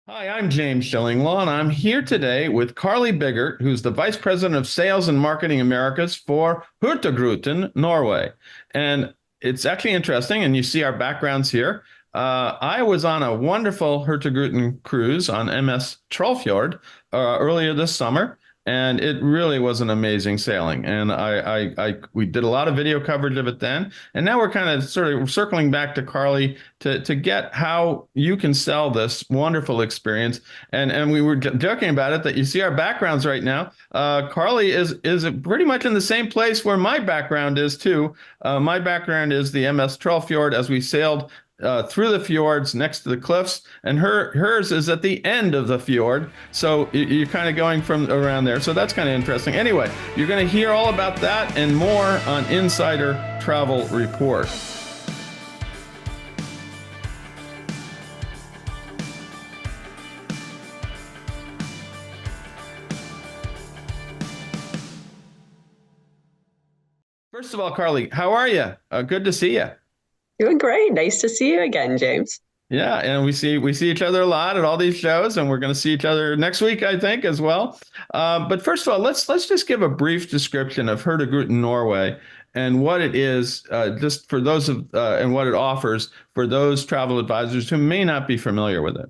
Hi, I'm James Shillinglaw, and I'm here today with Carly Biggert, who's the Vice President of Sales and Marketing Americas for Hurtigruten Norway. And it's actually interesting, and you see our backgrounds here. I was on a wonderful Hurtigruten cruise on MS Trollfjord earlier this summer, and it really was an amazing sailing. And we did a lot of video coverage of it then, and now we're kind of sort of circling back to Carly to get how you can sell this wonderful experience. And we were joking about it that you see our backgrounds right now. Carly is pretty much in the same place where my background is too. My background is the MS Trollfjord as we sailed through the fjords next to the cliffs, and hers is at the end of the fjord. So you're kind of going from around there. So that's kind of interesting. Anyway, you're going to hear all about that and more on Insider Travel Report. First of all, Carly, how are you? Good to see you. Doing great. Nice to see you again, James. Yeah, and we see each other a lot at all these shows, and we're going to see each other next week, I think, as well. But first of all, let's just give a brief description of Hurtigruten Norway and what it is, just for those of and what it offers for those travel advisors who may not be familiar with it.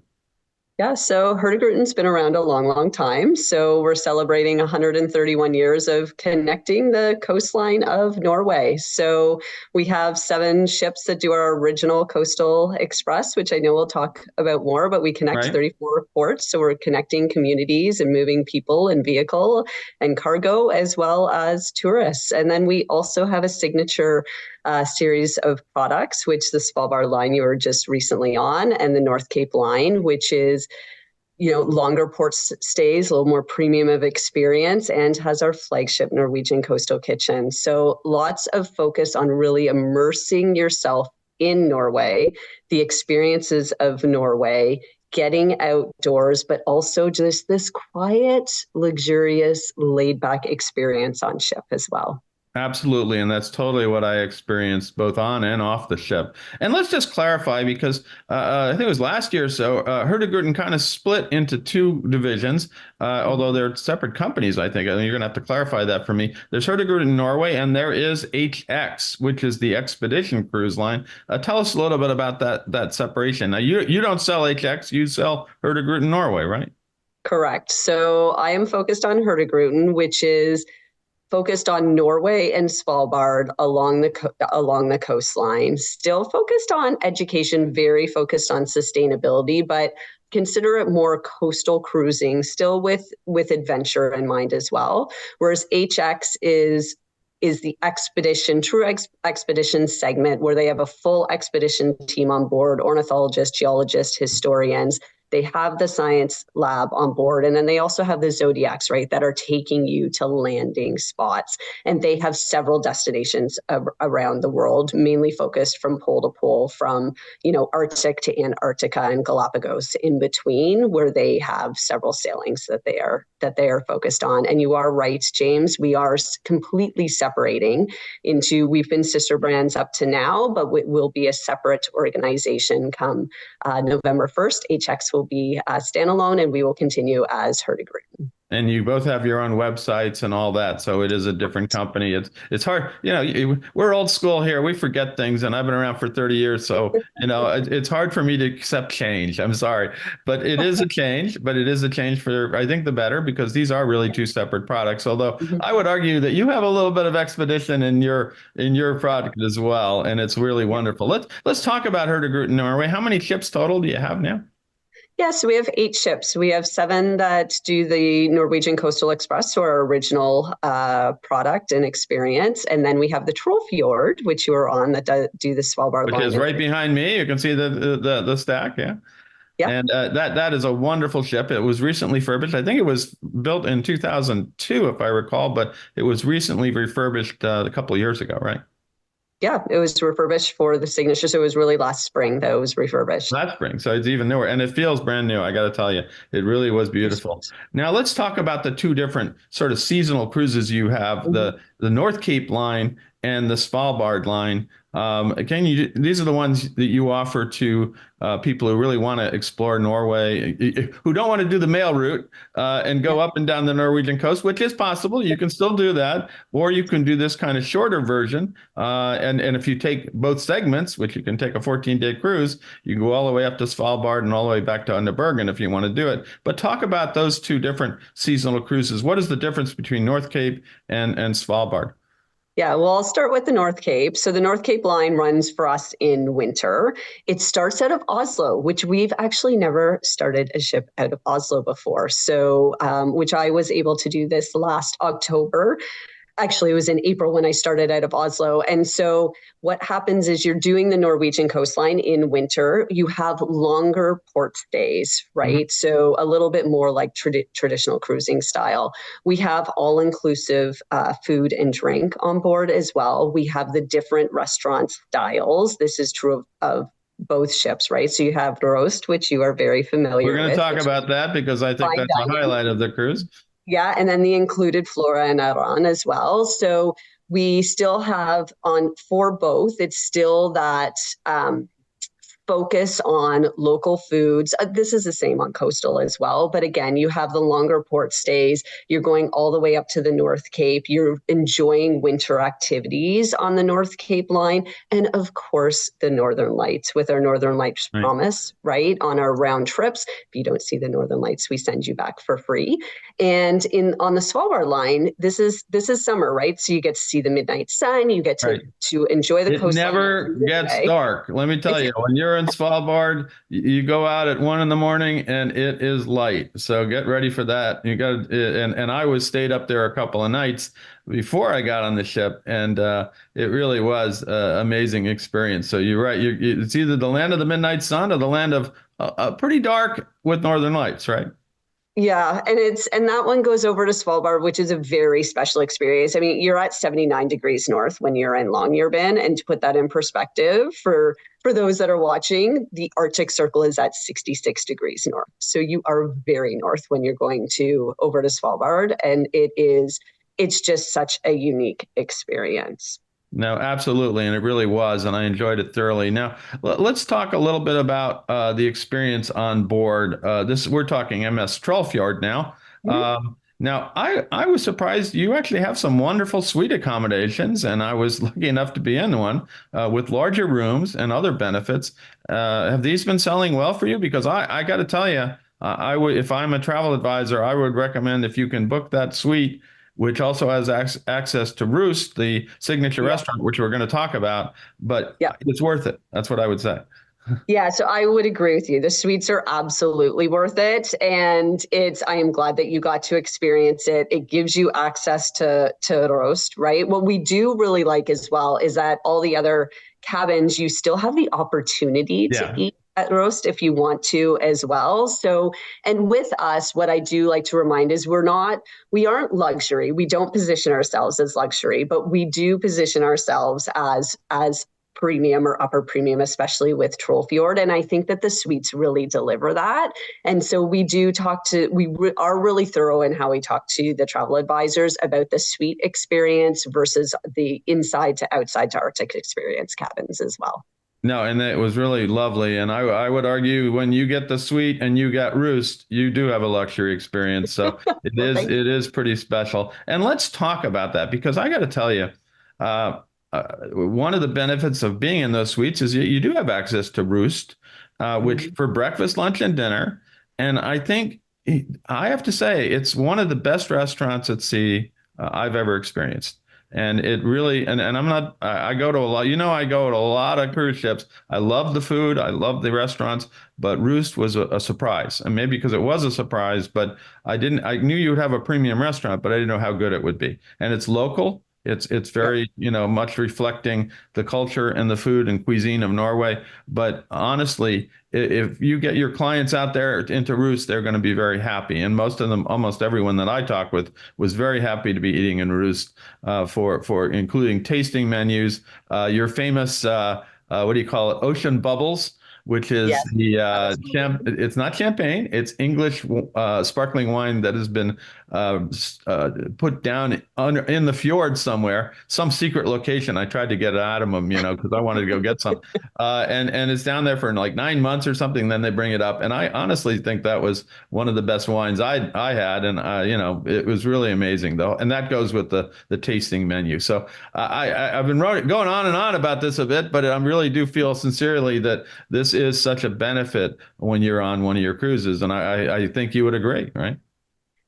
Yeah, so Hurtigruten's been around a long, long time. So we're celebrating 131 years of connecting the coastline of Norway. So we have 7 ships that do our original coastal express, which I know we'll talk about more, but we connect Right? 34 ports. So we're connecting communities and moving people and vehicle and cargo as well as tourists. And then we also have a signature series of products, which the Svalbard line you were just recently on, and the North Cape line, which is longer port stays, a little more premium of experience, and has our flagship Norwegian Coastal Kitchen. So lots of focus on really immersing yourself in Norway, the experiences of Norway, getting outdoors, but also just this quiet, luxurious, laid-back experience on ship as well. Absolutely, and that's totally what I experienced both on and off the ship. And let's just clarify because I think it was last year or so, Hurtigruten kind of split into 2 divisions, although they're separate companies, I think. I mean, you're going to have to clarify that for me. There's Hurtigruten Norway, and there is HX, which is the expedition cruise line. Tell us a little bit about that separation. Now, you don't sell HX, you sell Hurtigruten Norway, right? Correct. So I am focused on Hurtigruten, which is focused on Norway and Svalbard along the coastline. Still focused on education, very focused on sustainability, but consider it more coastal cruising, still with adventure in mind as well. Whereas HX is the expedition segment where they have a full expedition team on board, ornithologists, geologists, historians. They have the science lab on board, and then they also have the Zodiacs, right, that are taking you to landing spots. And they have several destinations around the world, mainly focused from pole to pole, from Arctic to Antarctica and Galapagos in between, where they have several sailings that they are focused on. And you are right, James, we are completely separating into, we've been sister brands up to now, but it will be a separate organization come November 1st. HX will be standalone, and we will continue as Hurtigruten. And you both have your own websites and all that, so it is a different company. It's hard, we're old school here. We forget things, and I've been around for 30 years, so it's hard for me to accept change. I'm sorry, but it is a change. But it is a change for, I think, the better, because these are really 2 separate products. Although I would argue that you have a little bit of expedition in your product as well, and it's really wonderful. Let's talk about Hurtigruten Norway. How many ships total do you have now? Yeah, so we have 8 ships. We have 7 that do the Norwegian Coastal Express, so our original product and experience. And then we have the Trollfjord, which you are on, that do the Svalbard Which line. is right behind me. You can see the stack, yeah. Yeah. And that is a wonderful ship. It was recently refurbished. I think it was built in 2002, if I recall, but it was recently refurbished a couple of years ago, right? Yeah, it was refurbished for the signature. So it was really last spring that it was refurbished. Last spring, so it's even newer, and it feels brand new. I got to tell you, it really was beautiful. Now let's talk about the 2 different sort of seasonal cruises you have: Mhm. the North Cape line and the Svalbard line. These are the ones that you offer to people who really want to explore Norway, who don't want to do the mail route and go up and down the Norwegian coast, which is possible. You can still do that, or you can do this kind of shorter version. And if you take both segments, which you can take a 14-day cruise, you can go all the way up to Svalbard and all the way back to Underbergen if you want to do it. But talk about those two different seasonal cruises. What is the difference between North Cape and Svalbard? Yeah, well, I'll start with the North Cape. So the North Cape line runs for us in winter. It starts out of Oslo, which we've actually never started a ship out of Oslo before. So, which I was able to do this last October. Actually, it was in April when I started out of Oslo. And so what happens is you're doing the Norwegian coastline in winter. You have longer port stays, right? Mm-hmm. So a little bit more like traditional cruising style. We have all-inclusive food and drink on board as well. We have the different restaurant styles. This is true of both ships, right? So you have Roost, which you are very familiar with. We're going to talk about that because I think that's a highlight of the cruise. Yeah, and then the included Flora and Aran as well. So we still have for both, it's still that focus on local foods. This is the same on coastal as well. But again, you have the longer port stays. You're going all the way up to the North Cape. You're enjoying winter activities on the North Cape line. And of course, the Northern Lights with our Northern Lights promise, right? On our round trips. If you don't see the Northern Lights, we send you back for free. And on the Svalbard line, this is summer, right? So you get to see the midnight sun. You get to enjoy the coastline. It never gets dark. Let me tell you, when you're in Svalbard, you go out at 1 a.m. and it is light. So get ready for that. You got and I stayed up there a couple of nights before I got on the ship, and it really was an amazing experience. So you're right. It's either the land of the midnight sun or the land of pretty dark with Northern Lights, right? Yeah, and that one goes over to Svalbard, which is a very special experience. I mean, you're at 79 degrees north when you're in Longyearbyen, and to put that in perspective for those that are watching, the Arctic Circle is at 66 degrees north. So you are very north when you're going over to Svalbard, and it's just such a unique experience. No, absolutely. And it really was. And I enjoyed it thoroughly. Now, let's talk a little bit about the experience on board. We're talking MS Trollfjord now. Mm-hmm. Now, I was surprised you actually have some wonderful suite accommodations, and I was lucky enough to be in one with larger rooms and other benefits. Have these been selling well for you? Because I got to tell you, if I'm a travel advisor, I would recommend if you can book that suite, which also has access to Roost, the signature restaurant, which we're going to talk about, but it's worth it. That's what I would say. Yeah, so I would agree with you. The suites are absolutely worth it. And I am glad that you got to experience it. It gives you access to Roost, right? What we do really like as well is that all the other cabins, you still have the opportunity to eat at Roost if you want to as well. So, and with us, what I do like to remind is we aren't luxury. We don't position ourselves as luxury, but we do position ourselves as premium or upper premium, especially with Trollfjord. And I think that the suites really deliver that. And so we are really thorough in how we talk to the travel advisors about the suite experience versus the inside to outside to Arctic experience cabins as well. No, and it was really lovely. And I would argue when you get the suite and you got Roost, you do have a luxury experience. So it is pretty special. And let's talk about that, because I got to tell you, one of the benefits of being in those suites is you do have access to Roost, which for breakfast, lunch, and dinner. And I think I have to say it's one of the best restaurants at sea I've ever experienced. And it really, and I go to a lot, I go to a lot of cruise ships. I love the food. I love the restaurants, but Roost was a surprise. And maybe because it was a surprise, but I knew you would have a premium restaurant, but I didn't know how good it would be. And it's local. It's very, much reflecting the culture and the food and cuisine of Norway. But honestly, if you get your clients out there into Roost, they're going to be very happy. And most of them, almost everyone that I talked with, was very happy to be eating in Roost for including tasting menus. Your famous, what do you call it, ocean bubbles, which is Yes, the absolutely. it's not champagne, it's English sparkling wine that has been put down in the fjord somewhere, some secret location. I tried to get it out of them, because I wanted to go get some. And it's down there for like 9 months or something. Then they bring it up, and I honestly think that was one of the best wines I had, and it was really amazing though. And that goes with the tasting menu. So I've been going on and on about this a bit, but I really do feel sincerely that this is such a benefit when you're on one of your cruises, and I think you would agree, right?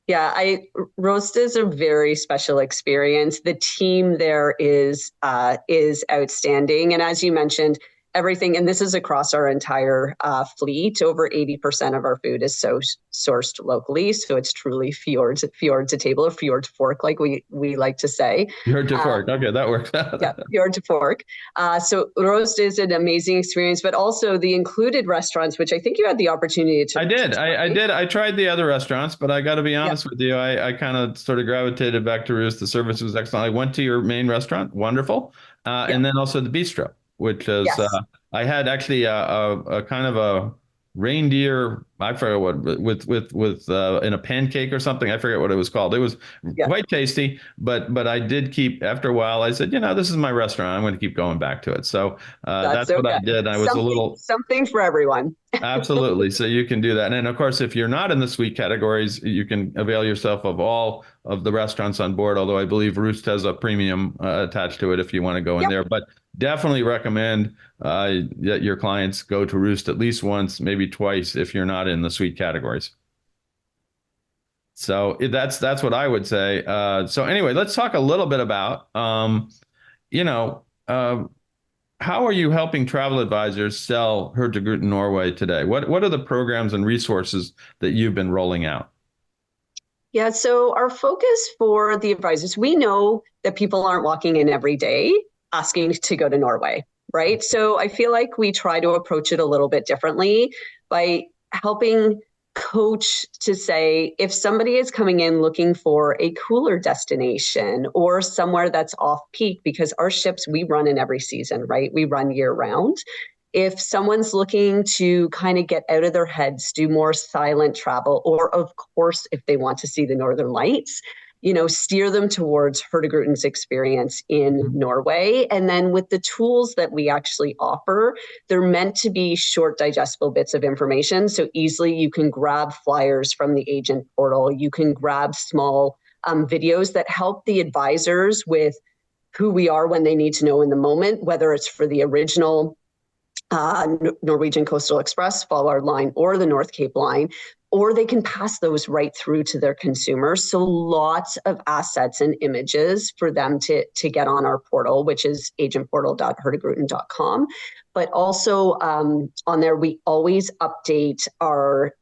Yeah, Roost is a very special experience. The team there is outstanding, and as you mentioned, everything, and this is across our entire fleet. Over 80% of our food is sourced locally, so it's truly fjord to table, or fjord to fork, like we like to say. You heard to Um, fork. Okay, that works. yeah, fjord to fork. So Roast is an amazing experience, but also the included restaurants, which I think you had the opportunity to I did. I try. did. I tried the other restaurants, but I got to be Yeah, honest with you. I kind of sort of gravitated back to Roost. The service was excellent. I went to your main restaurant, wonderful, yeah, and then also the bistro, which is yes, I had actually a kind of a reindeer. I forget what with in a pancake or something. I forget what it was called. It was yeah. quite tasty, but I did keep after a while. I said, this is my restaurant. I'm going to keep going back to it. So That's that's what I okay. did. I was a Something, little. something for everyone. Absolutely. So you can do that. And then, of course, if you're not in the suite categories, you can avail yourself of all of the restaurants on board, although I believe Roost has a premium attached to it if you want to go in Yep, there. But definitely recommend that your clients go to Roost at least once, maybe twice, if you're not in the suite categories. So that's what I would say. So anyway, let's talk a little bit about, you know, uh, how are you helping travel advisors sell Hurtigruten Norway today? What are the programs and resources that you've been rolling out? yeah. So our focus for the advisors, we know that people aren't walking in every day asking to go to Norway, right? So I feel like we try to approach it a little bit differently by helping coach to say, if somebody is coming in looking for a cooler destination or somewhere that's off peak, because our ships, we run in every season, right? We run year round. If someone's looking to kind of get out of their heads, do more silent travel, or of course, if they want to see the Northern Lights, steer them towards Hurtigruten's experience in Norway. And then with the tools that we actually offer, they're meant to be short, digestible bits of information. So easily you can grab flyers from the agent portal. You can grab small videos that help the advisors with who we are when they need to know in the moment, whether it's for the original Norwegian Coastal Express, Follard Line, or the North Cape Line, or they can pass those right through to their consumers. So lots of assets and images for them to get on our portal, which is agentportal.hurtigruten.com. But also on there, we always update our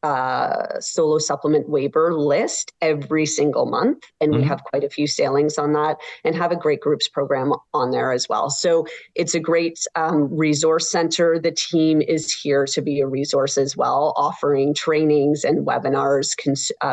solo supplement waiver list every single month. And we Mhm. have quite a few sailings on that and have a great groups program on there as well. So it's a great resource center. The team is here to be a resource as well, offering trainings and webinars.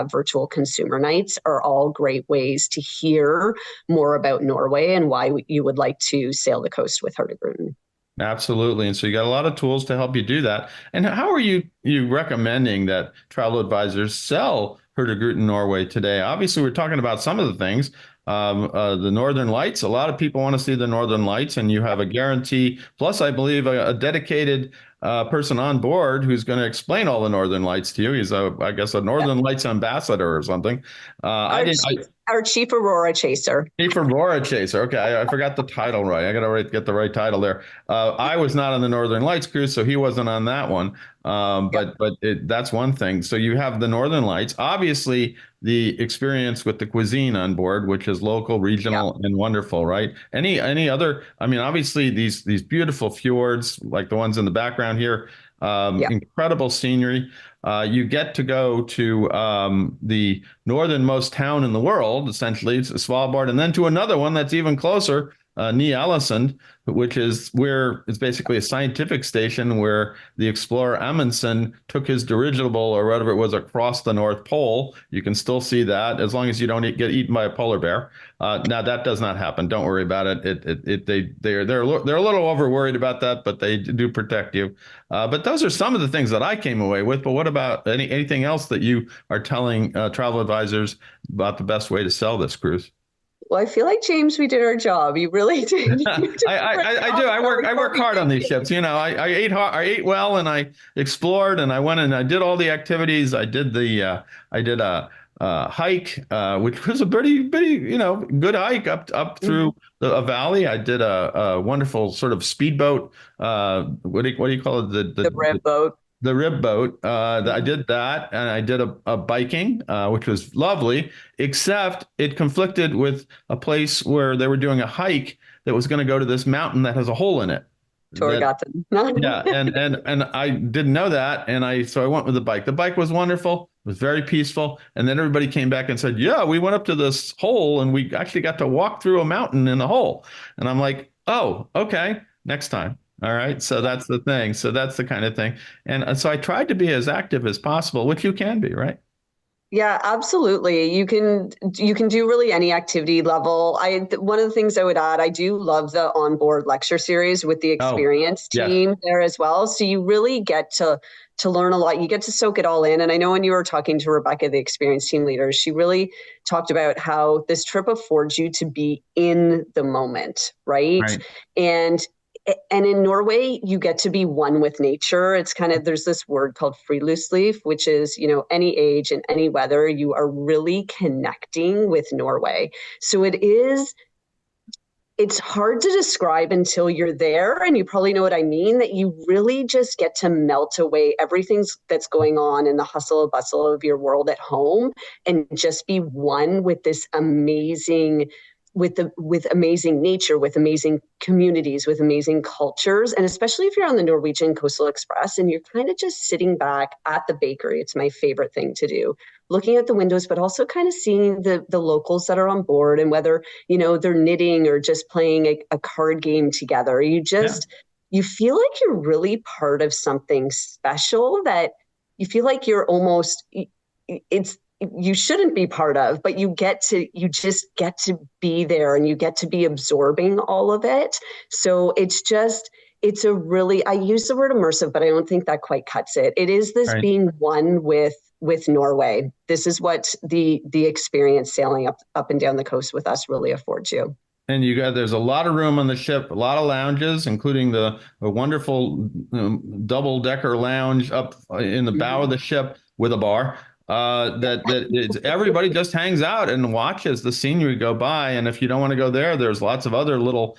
Virtual consumer nights are all great ways to hear more about Norway and why you would like to sail the coast with Hurtigruten. Absolutely. And so you got a lot of tools to help you do that. And how are you recommending that travel advisors sell Hurtigruten Norway today? Obviously, we're talking about some of the things. The Northern Lights. A lot of people want to see the Northern Lights, and you have a guarantee. Plus, I believe a dedicated person on board who's going to explain all the Northern Lights to you. He's I guess, a Yep. Northern Lights ambassador or something. I Our, didn't. our chief Aurora chaser. Chief Aurora Chaser. Okay, I forgot the title right. I got to get the right title there. I was not on the Northern Lights cruise, so he wasn't on that one. Yep. That's one thing. So you have the Northern Lights. Obviously, the experience with the cuisine on board, which is local, Yep. regional, and wonderful, right? Any other? I mean, obviously these beautiful fjords, like the ones in the background here, Yep. incredible scenery. You get to go to the northernmost town in the world, essentially, it's Svalbard, and then to another one that's even closer, Ny-Ålesund, which is where it's basically a scientific station where the explorer Amundsen took his dirigible or whatever it was across the North Pole. You can still see that as long as you don't get eaten by a polar bear. Now that does not happen. Don't worry about it. They're a little over worried about that, but they do protect you. But those are some of the things that I came away with. But what about anything else that you are telling travel advisors about the best way to sell this cruise? Well, I feel like, James, we did our job. You really did. You did a great I job. do. I work hard on these ships. You know, I ate hard, I ate well, and I explored, and I went and I did all the activities. I did a hike, which was a pretty good hike up Mhm. through a valley. I did a wonderful sort of speedboat. What do you call it? The rib boat. The rib boat. I Mhm. did that, and I did a biking, which was lovely, except it conflicted with a place where they were doing a hike that was going to go to this mountain that has a hole in it. Tour That got them. yeah, and I didn't know that, and I went with the bike. The bike was wonderful, it was very peaceful, and then everybody came back and said, "Yeah, we went up to this hole, and we actually got to walk through a mountain in the hole." And I'm like, "Oh, okay, next time." All right, so that's the thing. So that's the kind of thing, and so I tried to be as active as possible, which you can be, right? Yeah, absolutely. You can do really any activity level. One of the things I would add, I do love the onboard lecture series with the Oh, experience yes, team there as well. So you really get to learn a lot. You get to soak it all in. And I know when you were talking to Rebecca, the experience team leader, she really talked about how this trip affords you to be in the moment, right? right, And and in Norway, you get to be one with nature. It's kind of, there's this word called friluftsliv, which is, any age and any weather, you are really connecting with Norway. So it's hard to describe until you're there, and you probably know what I mean, that you really just get to melt away everything that's going on in the hustle and bustle of your world at home and just be one with this amazing with amazing nature, with amazing communities, with amazing cultures. And especially if you're on the Norwegian Coastal Express and you're kind of just sitting back at the bakery, it's my favorite thing to do, looking at the windows, but also kind of seeing the locals that are on board, and whether they're knitting or just playing a card game together. yeah, You feel like you're really part of something special that you feel like you're almost it's you shouldn't be part of, but you just get to be there, and you get to be absorbing all of it. So it's a really, I use the word immersive, but I don't think that quite cuts it. It is this right. being one with Norway. This is what the experience sailing up and down the coast with us really affords you. And there's a lot of room on the ship, a lot of lounges, including a wonderful double-decker lounge up in the bow of Mhm. the ship with a bar. Everybody just hangs out and watches the scenery go by. And if you don't want to go there, there's lots of other little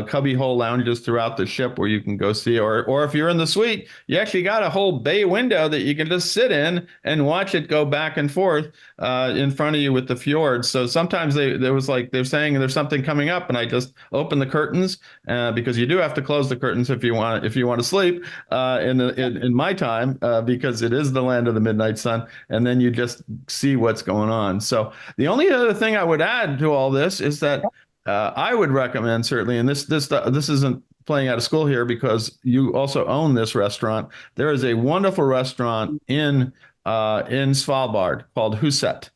cubbyhole lounges throughout the ship where you can go see. Or if you're in the suite, you actually got a whole bay window that you can just sit in and watch it go back and forth in front of you with the fjord. So sometimes there was like they're saying there's something coming up, and I just open the curtains because you do have to close the curtains if you want to sleep in my time because it is the land of the midnight sun, and then you just see what's going on. So the only other thing I would add to all this is that I would recommend certainly, and this isn't playing out of school here because you also own this restaurant. There is a wonderful restaurant in Svalbard called Huset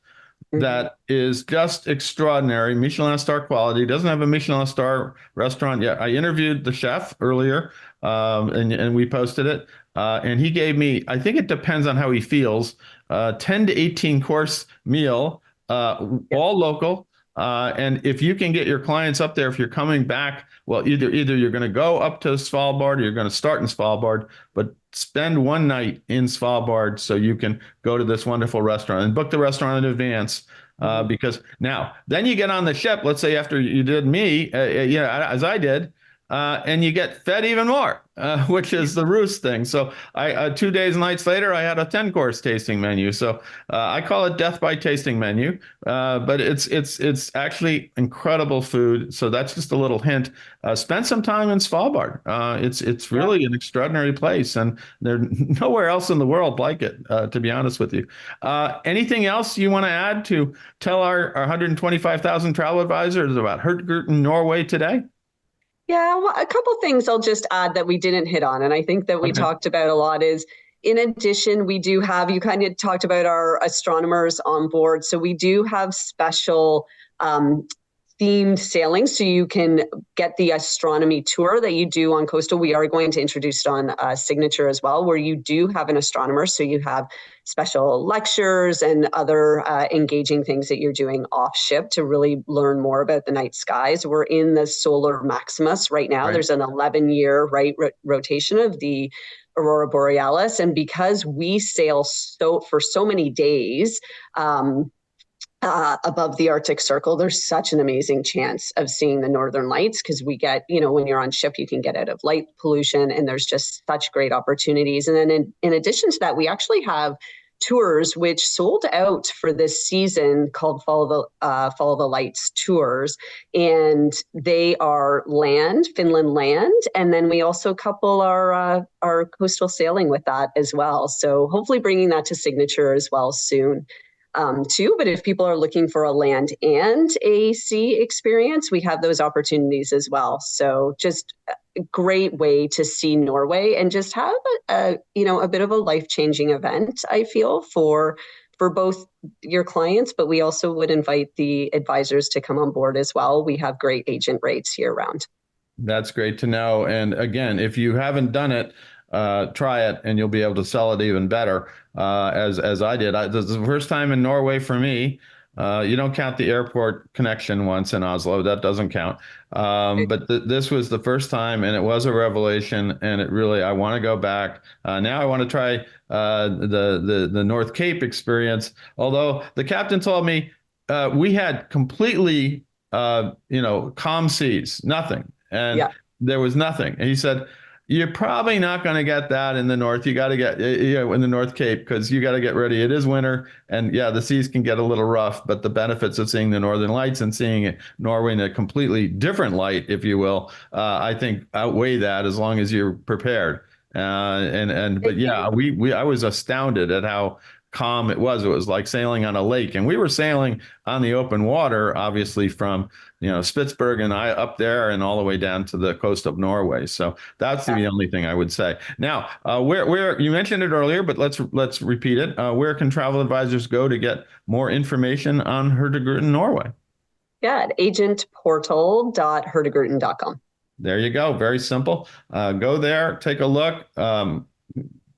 Mhm. that is just extraordinary. Michelin star quality. Doesn't have a Michelin star restaurant yet. I interviewed the chef earlier, and we posted it. And he gave me, I think it depends on how he feels, 10 to 18 course meal, Yeah. all local. And if you can get your clients up there, if you're coming back, well, either you're going to go up to Svalbard or you're going to start in Svalbard, but spend one night in Svalbard so you can go to this wonderful restaurant and book the restaurant in advance. Mhm. Because now, then you get on the ship, let's say after you did me, as I did, and you get fed even more, which is the Roost thing. So 2 days and nights later, I had a 10-course tasting menu. So I call it death by tasting menu, but it's actually incredible food. So that's just a little hint. Spend some time in Svalbard. It's Yeah. really an extraordinary place, and there's nowhere else in the world like it, to be honest with you. Anything else you want to add to tell our 125,000 travel advisors about Hurtigruten Norway today? Yeah, well, a couple things I'll just add that we didn't hit on, and I think that we Okay. talked about a lot is, in addition, we do have, you kind of talked about our astronomers on board. So we do have special themed sailing. So you can get the astronomy tour that you do on coastal. We are going to introduce it on Signature as well, where you do have an astronomer. So you have special lectures and other engaging things that you're doing off ship to really learn more about the night skies. We're in the solar maximus right now. Right. There's an 11-year rotation of the aurora borealis, and because we sail for so many days above the Arctic Circle, there's such an amazing chance of seeing the northern lights, because we get, when you're on ship, you can get out of light pollution, and there's just such great opportunities. And then in addition to that, we actually have tours which sold out for this season called Follow the Lights tours, and they are Finland land, and then we also couple our coastal sailing with that as well. So hopefully bringing that to Signature as well soon. Too, but if people are looking for a land and a sea experience, we have those opportunities as well. So just a great way to see Norway and just have a bit of a life-changing event, I feel, for both your clients, but we also would invite the advisors to come on board as well. We have great agent rates year round. That's great to know. And again, if you haven't done it, try it, and you'll be able to sell it even better, as I did. This is the first time in Norway for me. You don't count the airport connection once in Oslo. That doesn't count. But this was the first time, and it was a revelation. And it really, I want to go back. Now I want to try the North Cape experience. Although the captain told me we had completely, calm seas, nothing, and there was nothing. And he said, you're probably not going to get that in the north. You got to get, in the North Cape, because you got to get ready. It is winter, and yeah, the seas can get a little rough, but the benefits of seeing the northern lights and seeing Norway in a completely different light, if you will, I think outweigh that, as long as you're prepared. But yeah, I was astounded at how calm it was. It was like sailing on a lake, and we were sailing on the open water, obviously from Spitsbergen up there and all the way down to the coast of Norway. So that's the only thing I would say. Now, where you mentioned it earlier, but let's repeat it. Where can travel advisors go to get more information on Hurtigruten Norway? Yeah, at agentportal.hurtigruten.com. There you go. Very simple. Go there, take a look.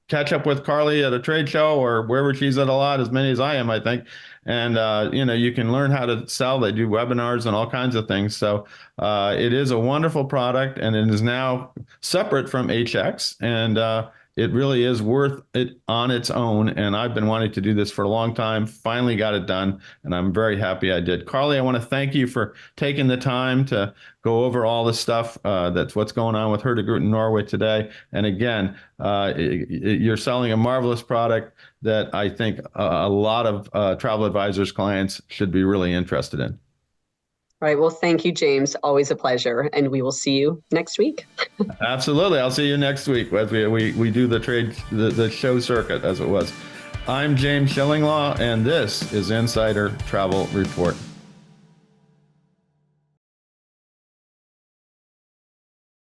Catch up with Carly at a trade show or wherever she's at a lot, as many as I am, I think. And, you can learn how to sell. They do webinars and all kinds of things. So it is a wonderful product, and it is now separate from HX. And it really is worth it on its own. And I've been wanting to do this for a long time. Finally got it done, and I'm very happy I did. Carly, I want to thank you for taking the time to go over all the stuff that's what's going on with Hurtigruten Norway today. And again, you're selling a marvelous product that I think a lot of travel advisors clients should be really interested in. All right. Well, thank you, James. Always a pleasure. And we will see you next week. Absolutely. I'll see you next week as we do the show circuit, as it was. I'm James Shillinglaw, and this is Insider Travel Report.